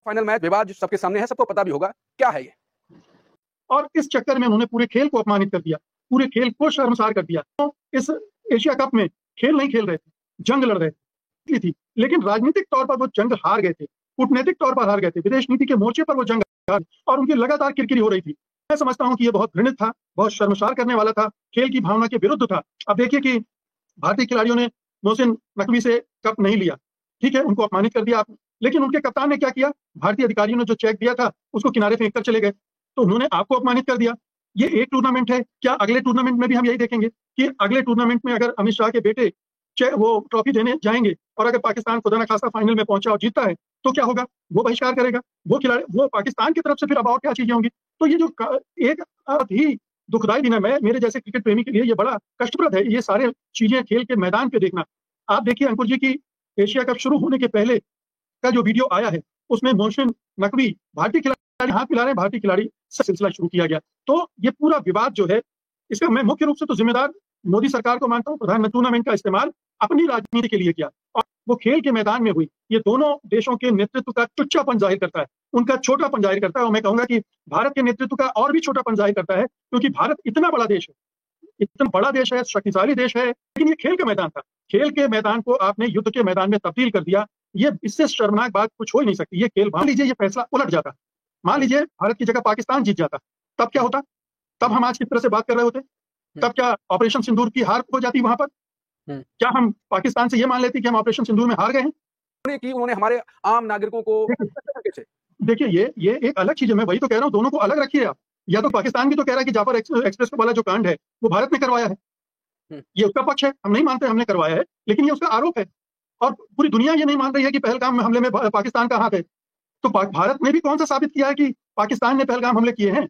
Final match विवाद जो सबके सामने है, सबको पता भी होगा, क्या है ये? और इस चक्कर में उन्होंने पूरे खेल को अपमानित कर दिया, पूरे खेल को शर्मसार कर दिया। तो इस एशिया कप में खेल नहीं खेल रहे थे, जंग लड़ रहे थी, लेकिन राजनीतिक तौर पर वो जंग हार गए थे, कूटनीतिक तौर पर हार गए थे, विदेश नीति के मोर्चे पर वो जंग हार और उनकी लगातार किरकिरी हो रही थी। मैं समझता हूं कि ये बहुत घृणित था, बहुत शर्मसार करने वाला था, खेल की भावना के विरुद्ध था। अब देखिए कि भारतीय खिलाड़ियों ने मोहसिन नकवी से कप नहीं लिया, ठीक है, उनको अपमानित कर दिया आपने, लेकिन उनके कप्तान ने क्या किया? भारतीय अधिकारियों ने जो चेक दिया था उसको किनारे फेंक कर चले गए, तो उन्होंने आपको अपमानित कर दिया। ये एक टूर्नामेंट है, क्या अगले टूर्नामेंट में भी हम यही देखेंगे कि अगले टूर्नामेंट में अगर अमित शाह के बेटे वो ट्रॉफी देने जाएंगे और अगर पाकिस्तान खुदा न खास्ता फाइनल में पहुंचा और जीतता है तो क्या होगा? वो बहिष्कार करेगा, वो खिलाड़ी, वो पाकिस्तान की तरफ से फिर अब और क्या चीजें होंगी। तो ये जो एक बहुत ही दुखदायी दिन है, मैं मेरे जैसे क्रिकेट प्रेमी के लिए ये बड़ा कष्टप्रद है, ये सारे चीजें खेल के मैदान पे देखना। आप देखिए अंकुर जी की एशिया कप शुरू होने के पहले का जो वीडियो आया है उसमें मोहसिन नकवी भारतीय खिलाड़ी हाथ मिला रहे, भारतीय खिलाड़ी सिलसिला शुरू किया गया। तो ये पूरा विवाद जो है, इसका मैं मुख्य रूप से तो जिम्मेदार मोदी सरकार को मानता हूँ। प्रधानमंत्री टूर्नामेंट का इस्तेमाल अपनी राजनीति के लिए किया और वो खेल के मैदान में हुई, ये दोनों देशों के नेतृत्व का टुच्चापन जाहिर करता है, उनका छोटापन जाहिर करता है। और मैं कहूंगा कि भारत के नेतृत्व का और भी छोटापन जाहिर करता है, क्योंकि भारत इतना बड़ा देश है, इतना बड़ा देश है, शक्तिशाली देश है, लेकिन ये खेल का मैदान था, खेल के मैदान को आपने युद्ध के मैदान में तब्दील कर दिया। ये इससे शर्मनाक बात कुछ हो ही नहीं सकती। ये खेल, मान लीजिए ये फैसला उलट जाता, मान लीजिए भारत की जगह पाकिस्तान जीत जाता, तब क्या होता? तब हम आज किस तरह से बात कर रहे होते? तब क्या ऑपरेशन सिंदूर की हार हो जाती वहां पर? क्या हम पाकिस्तान से ये मान लेते कि हम ऑपरेशन सिंदूर में हार गए हैं? कि उन्होंने हमारे आम नागरिकों को देखिए ये एक अलग चीज है, मैं वही तो कह रहा हूँ, दोनों को अलग रखिए आप। या तो पाकिस्तान भी तो कह रहा है कि जाफर एक्सप्रेस वाला जो कांड है वो भारत ने करवाया है, ये उसका पक्ष है, हम नहीं मानते हमने करवाया है, लेकिन ये उसका आरोप है और पूरी दुनिया ये नहीं मान रही है कि पहलगाम हमले में पाकिस्तान का हाथ है। तो भारत ने भी कौन सा साबित किया है कि पाकिस्तान ने पहलगाम हमले किए हैं?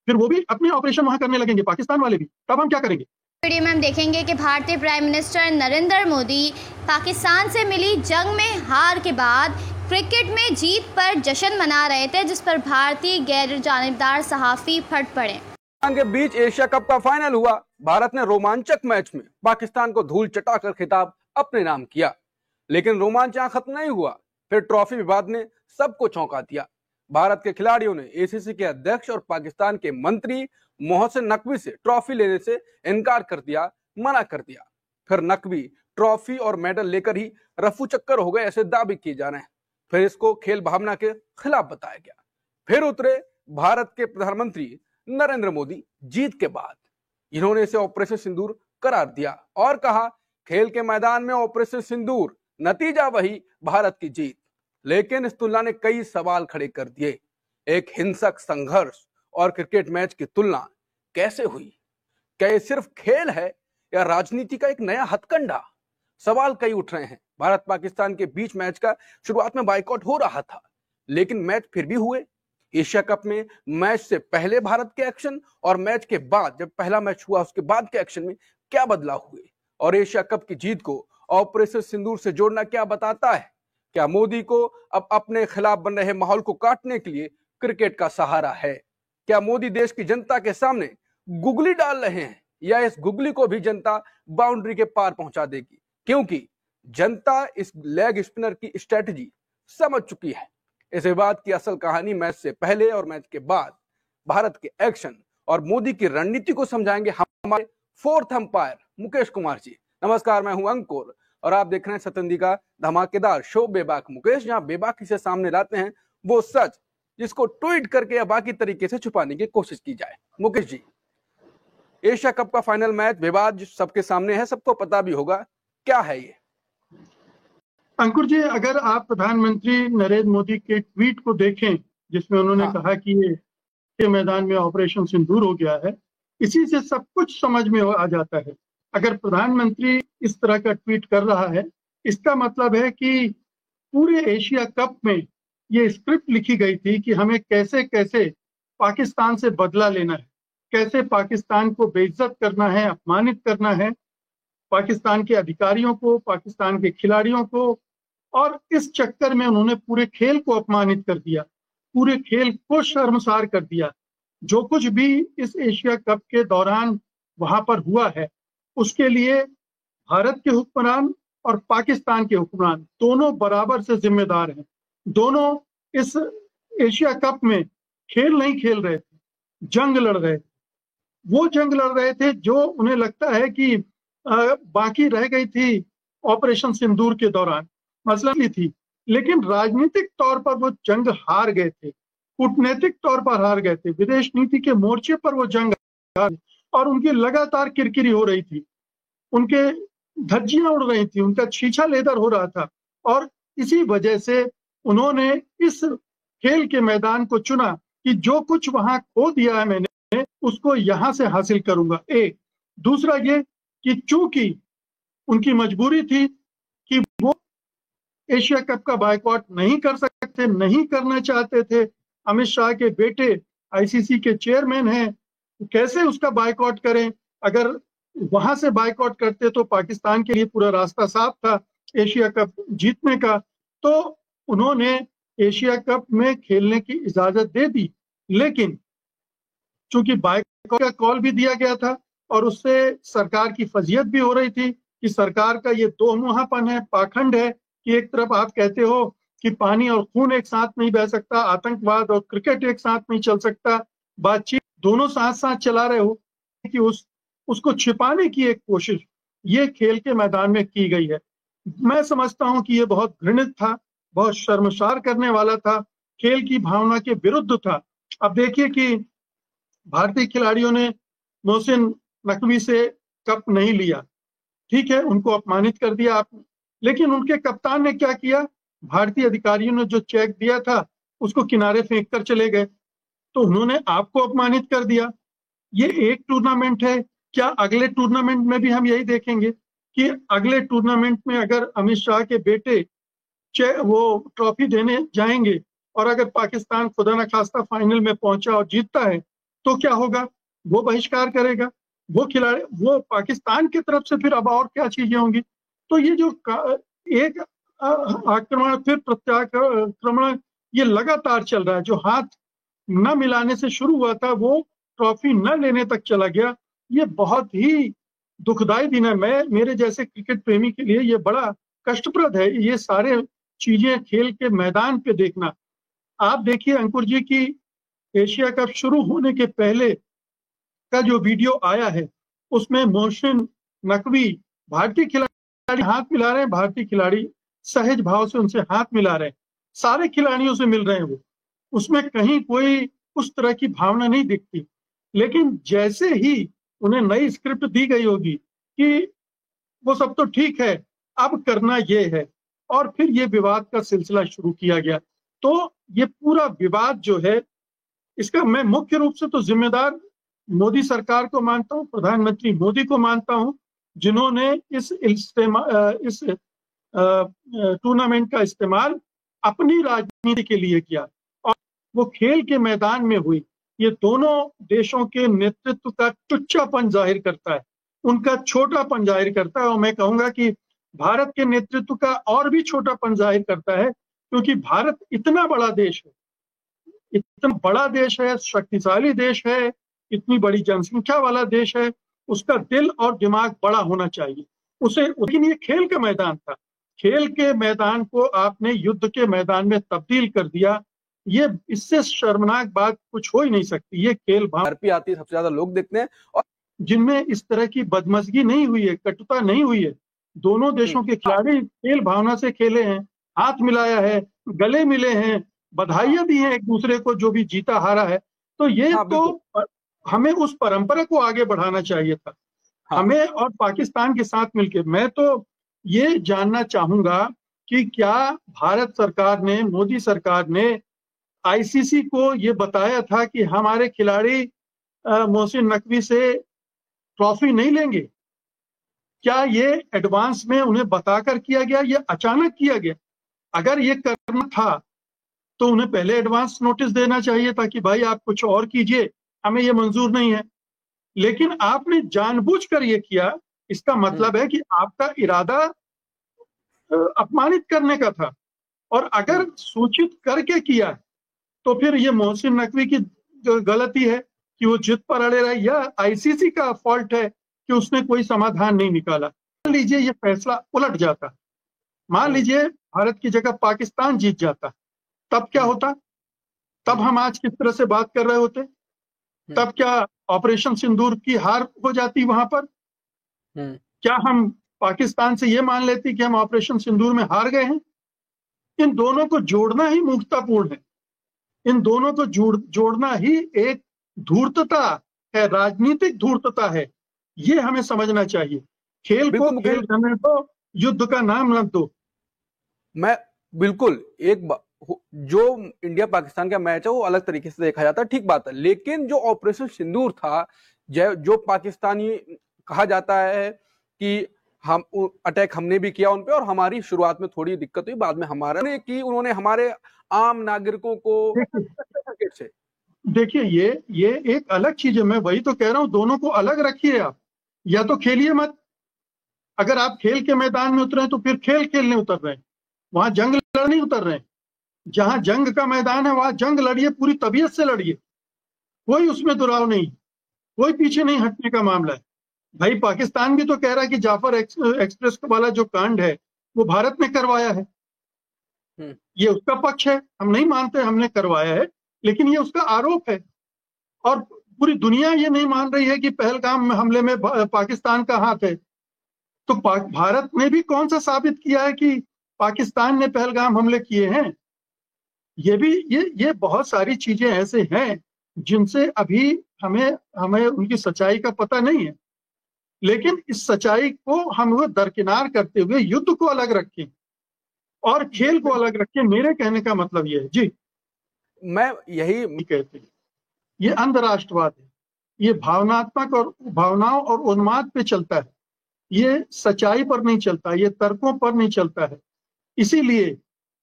फिर वो भी अपने ऑपरेशन वहां करने लगेंगे, पाकिस्तान वाले भी, तब हम क्या करेंगे? वीडियो में हम देखेंगे कि भारतीय प्राइम मिनिस्टर नरेंद्र मोदी पाकिस्तान से मिली जंग में हार के बाद क्रिकेट में जीत पर जश्न मना रहे थे, जिस पर भारतीय गैर जानिबदार सहाफी फट पड़े। के बीच एशिया कप का फाइनल हुआ। भारत ने रोमांचक मैच में पाकिस्तान को धूल चटाकर खिताब अपने नाम किया, लेकिन रोमांच यहां खत्म नहीं हुआ। फिर ट्रॉफी विवाद ने सबको चौंका दिया। भारत के खिलाड़ियों ने एसीसी के अध्यक्ष और पाकिस्तान के मंत्री मोहसिन नकवी से ट्रॉफी लेने से इनकार कर दिया, मना कर दिया। फिर नकवी ट्रॉफी और मेडल लेकर ही रफू चक्कर हो गए, ऐसे दावे किए जा रहे हैं। फिर इसको खेल भावना के खिलाफ बताया गया। फिर उतरे भारत के प्रधानमंत्री नरेंद्र मोदी जीत के बाद। इन्होंने इसे ऑपरेशन सिंदूर करार दिया और कहा खेल के मैदान में ऑपरेशन सिंदूर, नतीजा वही भारत की जीत। लेकिन इस तुलना ने कई सवाल खड़े कर दिए। एक हिंसक संघर्ष और क्रिकेट मैच की तुलना कैसे हुई? क्या ये सिर्फ खेल है या राजनीति का एक नया हथकंडा? सवाल कई उठ रहे हैं। भारत पाकिस्तान के बीच मैच का शुरुआत में बाइकआउट हो रहा था, लेकिन मैच फिर भी हुए। एशिया कप में मैच से पहले भारत के एक्शन और मैच के बाद, जब पहला मैच हुआ उसके बाद के एक्शन में क्या बदलाव हुए? और एशिया कप की जीत को ऑपरेशन सिंदूर से जोड़ना क्या बताता है? क्या मोदी को अब अपने खिलाफ बन रहे माहौल को काटने के लिए क्रिकेट का सहारा है? क्या मोदी देश की जनता के सामने गुगली डाल रहे हैं या इस गुगली को भी जनता बाउंड्री के पार पहुंचा देगी? क्योंकि जनता इस लेग स्पिनर की स्ट्रेटजी समझ चुकी है। इस विवाद की असल कहानी मैच से पहले और मैच के बाद भारत के एक्शन और मोदी की रणनीति को समझाएंगे हमारे फोर्थ अंपायर मुकेश कुमार जी। नमस्कार, मैं हूं अंकुर और आप देख रहे हैं सतंदी का धमाकेदार शो बेबाक मुकेश, जहां बेबाकी से सामने लाते हैं वो सच जिसको ट्वीट करके या बाकी तरीके से छुपाने की कोशिश की जाए। मुकेश जी, एशिया कप का फाइनल मैच विवाद सबके सामने है, सबको पता भी होगा, क्या है ये? अंकुर जी, अगर आप प्रधानमंत्री नरेंद्र मोदी के ट्वीट को देखें जिसमें उन्होंने कहा कि ये मैदान में ऑपरेशन सिंदूर हो गया है, इसी से सब कुछ समझ में आ जाता है। अगर प्रधानमंत्री इस तरह का ट्वीट कर रहा है, इसका मतलब है कि पूरे एशिया कप में ये स्क्रिप्ट लिखी गई थी कि हमें कैसे कैसे पाकिस्तान से बदला लेना है, कैसे पाकिस्तान को बेइज्जत करना है, अपमानित करना है, पाकिस्तान के अधिकारियों को, पाकिस्तान के खिलाड़ियों को। और इस चक्कर में उन्होंने पूरे खेल को अपमानित कर दिया, पूरे खेल को शर्मसार कर दिया। जो कुछ भी इस एशिया कप के दौरान वहां पर हुआ है, उसके लिए भारत के हुक्मरान और पाकिस्तान के हुक्मरान दोनों बराबर से जिम्मेदार हैं। दोनों इस एशिया कप में खेल नहीं खेल रहे थे, जंग लड़ रहे थे। वो जंग लड़ रहे थे जो उन्हें लगता है कि बाकी रह गई थी ऑपरेशन सिंदूर के दौरान, मसलन थी। लेकिन राजनीतिक तौर पर वो जंग हार गए थे, कूटनीतिक तौर पर हार गए थे, विदेश नीति के मोर्चे पर वो जंग हार, और उनकी लगातार किरकिरी हो रही थी, उनके धज्जियां उड़ रही थी, उनका छीछा लेदर हो रहा था। और इसी वजह से उन्होंने इस खेल के मैदान को चुना कि जो कुछ वहां खो दिया है मैंने, उसको यहां से हासिल करूंगा। एक दूसरा ये कि चूंकि उनकी मजबूरी थी कि वो एशिया कप का बायकॉट नहीं कर सकते, नहीं करना चाहते थे। अमित शाह के बेटे आईसीसी के चेयरमैन हैं, कैसे उसका बायकॉट करें? अगर वहां से बायकॉट करते तो पाकिस्तान के लिए पूरा रास्ता साफ था एशिया कप जीतने का। तो उन्होंने एशिया कप में खेलने की इजाजत दे दी, लेकिन चूंकि बायकॉट का कॉल भी दिया गया था और उससे सरकार की फजीयत भी हो रही थी कि सरकार का ये दोमुहापन है, पाखंड है कि एक तरफ आप कहते हो कि पानी और खून एक साथ नहीं बह सकता, आतंकवाद और क्रिकेट एक साथ नहीं चल सकता, बातचीत दोनों साथ साथ चला रहे हो, कि उसको छिपाने की एक कोशिश ये खेल के मैदान में की गई है। मैं समझता हूं कि ये बहुत घृणित था, बहुत शर्मसार करने वाला था, खेल की भावना के विरुद्ध था। अब देखिए कि भारतीय खिलाड़ियों ने मोहसिन नकवी से कप नहीं लिया, ठीक है, उनको अपमानित कर दिया आपने, लेकिन उनके कप्तान ने क्या किया? भारतीय अधिकारियों ने जो चेक दिया था उसको किनारे फेंक कर चले गए, तो उन्होंने आपको अपमानित कर दिया। ये एक टूर्नामेंट है, क्या अगले टूर्नामेंट में भी हम यही देखेंगे कि अगले टूर्नामेंट में अगर अमित शाह के बेटे वो ट्रॉफी देने जाएंगे और अगर पाकिस्तान खुदा न खास्ता फाइनल में पहुंचा और जीतता है तो क्या होगा? वो बहिष्कार करेगा, वो खिलाड़ी, वो पाकिस्तान की तरफ से फिर अब और क्या चीजें होंगी। तो ये जो एक आक्रमण फिर प्रत्याक्रमण ये लगातार चल रहा है, जो हाथ न मिलाने से शुरू हुआ था वो ट्रॉफी न लेने तक चला गया। ये बहुत ही दुखदाई दिन है। मेरे जैसे क्रिकेट प्रेमी के लिए ये बड़ा कष्टप्रद है, ये सारे चीजें खेल के मैदान पे देखना। आप देखिए अंकुर जी की एशिया कप शुरू होने के पहले का जो वीडियो आया है उसमें मोहसिन नकवी भारतीय खिलाड़ी हाथ मिला रहे हैं, भारतीय खिलाड़ी सहज भाव से उनसे हाथ मिला रहे हैं, सारे खिलाड़ियों से मिल रहे हैं, वो उसमें कहीं कोई उस तरह की भावना नहीं दिखती। लेकिन जैसे ही उन्हें नई स्क्रिप्ट दी गई होगी कि वो सब तो ठीक है, अब करना ये है, और फिर ये विवाद का सिलसिला शुरू किया गया। तो ये पूरा विवाद जो है इसका मैं मुख्य रूप से तो जिम्मेदार मोदी सरकार को मानता हूं, प्रधानमंत्री मोदी को मानता हूं, जिन्होंने इस टूर्नामेंट का इस्तेमाल अपनी राजनीति के लिए किया और वो खेल के मैदान में हुई। ये दोनों देशों के नेतृत्व का टुच्चापन जाहिर करता है, उनका छोटापन जाहिर करता है, और मैं कहूंगा कि भारत के नेतृत्व का और भी छोटापन जाहिर करता है, क्योंकि भारत इतना बड़ा देश है, इतना बड़ा देश है, शक्तिशाली देश है, इतनी बड़ी जनसंख्या वाला देश है, उसका दिल और दिमाग बड़ा होना चाहिए उसे। लेकिन ये खेल का मैदान था, खेल के मैदान को आपने युद्ध के मैदान में तब्दील कर दिया। ये इससे शर्मनाक बात कुछ हो ही नहीं सकती। ये खेल आती है, सबसे ज्यादा लोग देखते हैं और जिनमें इस तरह की बदमजगी नहीं हुई है, कटुता नहीं हुई है। दोनों देशों के खिलाड़ी खेल भावना से खेले हैं, हाथ मिलाया है, गले मिले हैं, बधाइयां दी हैं एक दूसरे को जो भी जीता हारा है। तो ये तो हमें उस परंपरा को आगे बढ़ाना चाहिए था, हमें और पाकिस्तान के साथ मिलकर। मैं तो ये जानना चाहूंगा कि क्या भारत सरकार ने, मोदी सरकार ने आईसीसी को ये बताया था कि हमारे खिलाड़ी मोहसिन नकवी से ट्रॉफी नहीं लेंगे? क्या ये एडवांस में उन्हें बताकर किया गया, ये अचानक किया गया? अगर ये करना था तो उन्हें पहले एडवांस नोटिस देना चाहिए था कि भाई आप कुछ और कीजिए, हमें ये मंजूर नहीं है। लेकिन आपने जानबूझकर ये किया, इसका मतलब है कि आपका इरादा अपमानित करने का था। और अगर सूचित करके किया है तो फिर ये मोहसिन नकवी की गलती है कि वो जिद पर अड़े रहे, या आईसीसी का फॉल्ट है कि उसने कोई समाधान नहीं निकाला। मान लीजिए ये फैसला उलट जाता, मान लीजिए भारत की जगह पाकिस्तान जीत जाता, तब क्या होता? तब हम आज किस तरह से बात कर रहे होते? तब क्या ऑपरेशन सिंदूर की हार हो जाती वहां पर? क्या हम पाकिस्तान से ये मान लेते कि हम ऑपरेशन सिंदूर में हार गए हैं? इन दोनों को जोड़ना ही मूर्खतापूर्ण है। इन दोनों को जोड़ना ही एक धूर्तता है, राजनीतिक धूर्तता है। ये हमें समझना चाहिए। खेल को खेल करने दो, युद्ध का नाम न दो। मैं बिल्कुल जो इंडिया पाकिस्तान का मैच है वो अलग तरीके से देखा जाता है, ठीक बात है, लेकिन जो ऑपरेशन सिंदूर था, जो पाकिस्तानी कहा जाता है कि हम अटैक हमने भी किया उन पे और हमारी शुरुआत में थोड़ी दिक्कत हुई, बाद में हमारा ने की, उन्होंने हमारे आम नागरिकों को से देखिए ये एक अलग चीज है। मैं वही तो कह रहा हूं, दोनों को अलग रखिए आप, या तो खेलिए मत। अगर आप खेल के मैदान में उतरे हैं तो फिर खेल खेलने उतर रहे हैं, वहां जंग लड़ने उतर रहे हैं। जहां जंग का मैदान है वहां जंग लड़िए, पूरी तबीयत से लड़िए, कोई उसमें दुराव नहीं, कोई पीछे नहीं हटने का मामला है। भाई पाकिस्तान भी तो कह रहा है कि जाफर एक्सप्रेस वाला जो कांड है वो भारत ने करवाया है। ये उसका पक्ष है, हम नहीं मानते हमने करवाया है, लेकिन ये उसका आरोप है। और पूरी दुनिया ये नहीं मान रही है कि पहलगाम हमले में पाकिस्तान का हाथ है। तो भारत ने भी कौन सा साबित किया है कि पाकिस्तान ने पहलगाम हमले किए हैं? ये बहुत सारी चीजें ऐसे हैं जिनसे अभी हमें उनकी सच्चाई का पता नहीं है। लेकिन इस सच्चाई को हम दरकिनार करते हुए युद्ध को अलग रखें और खेल को अलग रखें। मेरे कहने का मतलब ये है जी, मैं यही कहते हैं, ये अंधराष्ट्रवाद है, ये भावनात्मक और भावनाओं और उन्माद पे चलता है, ये सच्चाई पर नहीं चलता, ये तर्कों पर नहीं चलता है। इसीलिए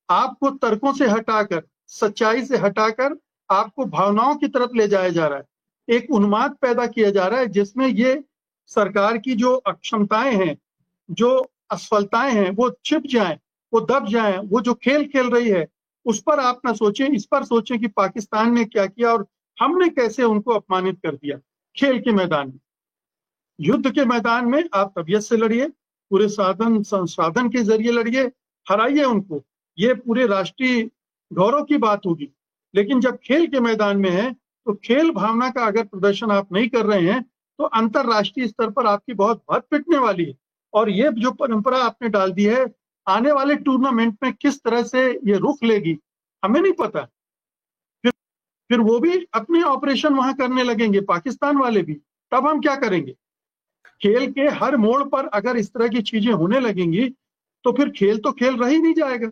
आपको तर्कों से हटाकर, सच्चाई से हटाकर आपको भावनाओं की तरफ ले जाया जा रहा है। एक उन्माद पैदा किया जा रहा है जिसमें ये सरकार की जो अक्षमताएं हैं, जो असफलताएं हैं, वो छिप जाएं, वो दब जाएं। वो जो खेल खेल रही है उस पर आप ना सोचें, इस पर सोचें कि पाकिस्तान ने क्या किया और हमने कैसे उनको अपमानित कर दिया। खेल के मैदान में, युद्ध के मैदान में आप तबीयत से लड़िए, पूरे साधन संसाधन के जरिए लड़िए, हराइए उनको, ये पूरे राष्ट्रीय गौरव की बात होगी। लेकिन जब खेल के मैदान में है तो खेल भावना का अगर प्रदर्शन आप नहीं कर रहे हैं तो अंतरराष्ट्रीय स्तर पर आपकी बहुत भत पिटने वाली है। और ये जो परंपरा आपने डाल दी है, आने वाले टूर्नामेंट में किस तरह से ये रुख लेगी हमें नहीं पता। फिर वो भी अपने ऑपरेशन वहां करने लगेंगे, पाकिस्तान वाले भी, तब हम क्या करेंगे? खेल के हर मोड़ पर अगर इस तरह की चीजें होने लगेंगी तो फिर खेल तो खेल रह ही नहीं जाएगा।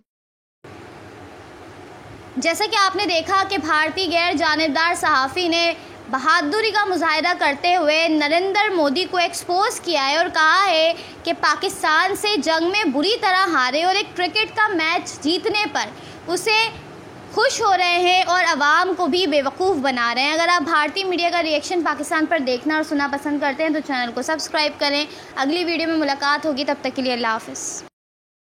जैसा कि आपने देखा कि भारतीय गैर जानिबदार सहाफ़ी ने बहादुरी का मुजाहिरा करते हुए नरेंद्र मोदी को एक्सपोज किया है और कहा है कि पाकिस्तान से जंग में बुरी तरह हारे और एक क्रिकेट का मैच जीतने पर उसे खुश हो रहे हैं और आवाम को भी बेवकूफ़ बना रहे हैं। अगर आप भारतीय मीडिया का रिएक्शन पाकिस्तान पर देखना और सुनना पसंद करते हैं तो चैनल को सब्सक्राइब करें। अगली वीडियो में मुलाकात होगी, तब तक के लिए अल्लाह हाफ़िज़।